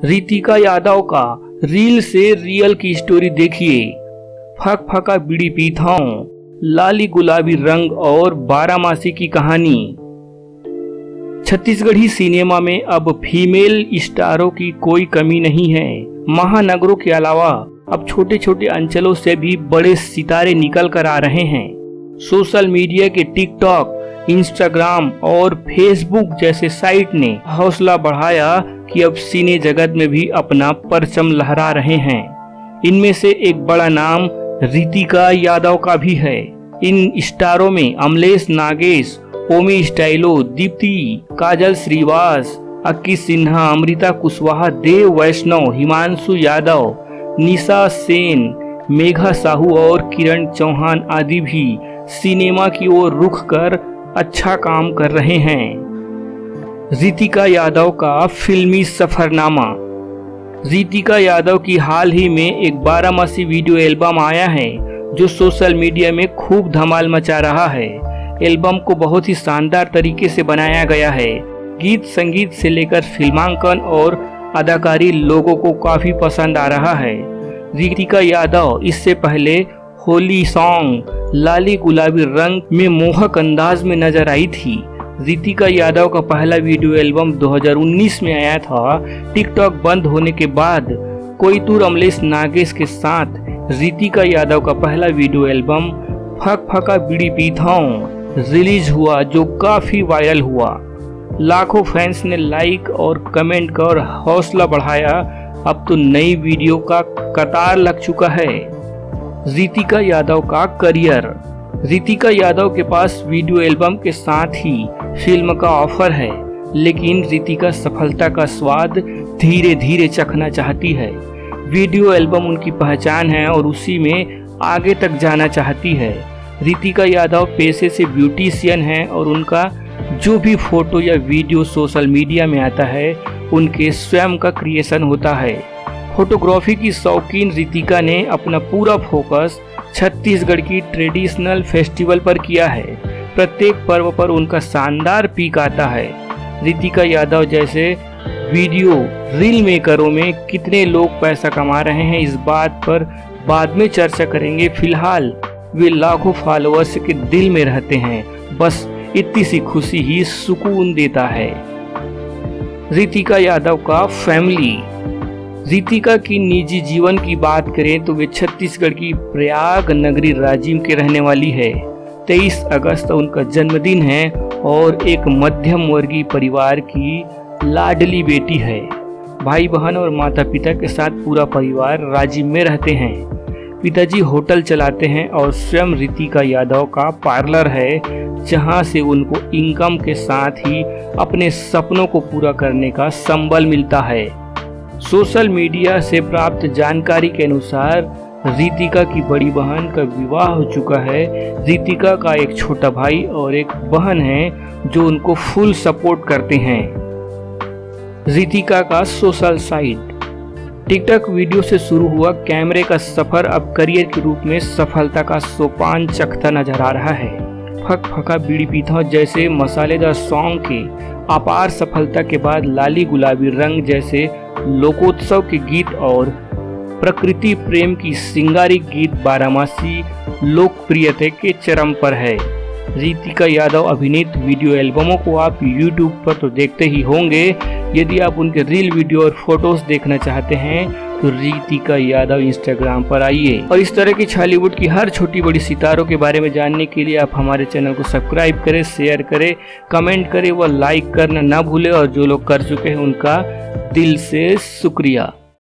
रितिका यादव का रील से रियल की स्टोरी देखिए। फक फका बीड़ी पीताओं, लाली गुलाबी रंग और बारामासी की कहानी। छत्तीसगढ़ी सिनेमा में अब फीमेल स्टारों की कोई कमी नहीं है। महानगरों के अलावा अब छोटे छोटे अंचलों से भी बड़े सितारे निकल कर आ रहे हैं। सोशल मीडिया के टिकटॉक, इंस्टाग्राम और फेसबुक जैसे साइट ने हौसला बढ़ाया कि अब सिने जगत में भी अपना परचम लहरा रहे हैं। इनमें से एक बड़ा नाम रितिका यादव का भी है। इन स्टारों में अमलेश नागेश, ओमी स्टाइलो, दीप्ति, काजल श्रीवास, अक्की सिन्हा, अमृता कुशवाहा, देव वैष्णव, हिमांशु यादव, निशा सेन, मेघा साहू और किरण चौहान आदि भी सिनेमा की ओर रुख कर अच्छा काम कर रहे हैं। रितिका यादव का फिल्मी सफरनामा। रितिका यादव की हाल ही में एक बारामासी वीडियो एल्बम आया है जो सोशल मीडिया में खूब धमाल मचा रहा है। एल्बम को बहुत ही शानदार तरीके से बनाया गया है। गीत संगीत से लेकर फिल्मांकन और अदाकारी लोगों को काफी पसंद आ रहा है। रितिका यादव इससे पहले होली सॉन्ग लाली गुलाबी रंग में मोहक अंदाज में नजर आई थी। रितिका यादव का पहला वीडियो एल्बम 2019 में आया था। टिकटॉक बंद होने के बाद कोयतूर अमलेश नागेश के साथ रितिका यादव का पहला वीडियो एल्बम फक फका बीड़ी पीताओं रिलीज हुआ, जो काफी वायरल हुआ। लाखों फैंस ने लाइक और कमेंट कर हौसला बढ़ाया। अब तो नई वीडियो का कतार लग चुका है। रितिका यादव का करियर। रितिका यादव के पास वीडियो एल्बम के साथ ही फिल्म का ऑफर है, लेकिन रितिका सफलता का स्वाद धीरे धीरे चखना चाहती है। वीडियो एल्बम उनकी पहचान है और उसी में आगे तक जाना चाहती है। रितिका यादव पेशे से ब्यूटिशियन है और उनका जो भी फोटो या वीडियो सोशल मीडिया में आता है उनके स्वयं का क्रिएशन होता है। फोटोग्राफी की शौकीन रितिका ने अपना पूरा फोकस छत्तीसगढ़ की ट्रेडिशनल फेस्टिवल पर किया है। प्रत्येक पर्व पर उनका शानदार पीक आता है। रितिका यादव जैसे वीडियो रील मेकरों में कितने लोग पैसा कमा रहे हैं, इस बात पर बाद में चर्चा करेंगे। फिलहाल वे लाखों फॉलोअर्स के दिल में रहते हैं। बस इतनी सी खुशी ही सुकून देता है। रितिका यादव का फैमिली। रितिका की निजी जीवन की बात करें तो वे छत्तीसगढ़ की प्रयाग नगरी राजिम के रहने वाली है। 23 अगस्त उनका जन्मदिन है और एक मध्यम वर्गीय परिवार की लाडली बेटी है। भाई बहन और माता पिता के साथ पूरा परिवार राजिम में रहते हैं। पिताजी होटल चलाते हैं और स्वयं रितिका यादव का पार्लर है, जहां से उनको इनकम के साथ ही अपने सपनों को पूरा करने का संबल मिलता है। सोशल मीडिया से प्राप्त जानकारी के अनुसार रितिका की बड़ी बहन का विवाह हो चुका है। रितिका का एक छोटा भाई और एक बहन है जो उनको फुल सपोर्ट करते हैं। रितिका का सोशल साइट। टिकटॉक वीडियो से शुरू हुआ कैमरे का सफर अब करियर के रूप में सफलता का सोपान चखता नजर आ रहा है। फक फका बीड़ी पीता जैसे मसालेदार सॉन्ग के अपार सफलता के बाद लाली गुलाबी रंग जैसे लोकोत्सव के गीत और प्रकृति प्रेम की सिंगारी गीत बारामासी लोकप्रियता के चरम पर है। रितिका यादव अभिनीत वीडियो एल्बमों को आप YouTube पर तो देखते ही होंगे। यदि आप उनके रील वीडियो और फोटोज देखना चाहते हैं तो रितिका यादव इंस्टाग्राम पर आइए। और इस तरह की बॉलीवुड की हर छोटी बड़ी सितारों के बारे में जानने के लिए आप हमारे चैनल को सब्सक्राइब करें, शेयर करें, कमेंट करें व लाइक करना ना भूलें। और जो लोग कर चुके हैं उनका दिल से शुक्रिया।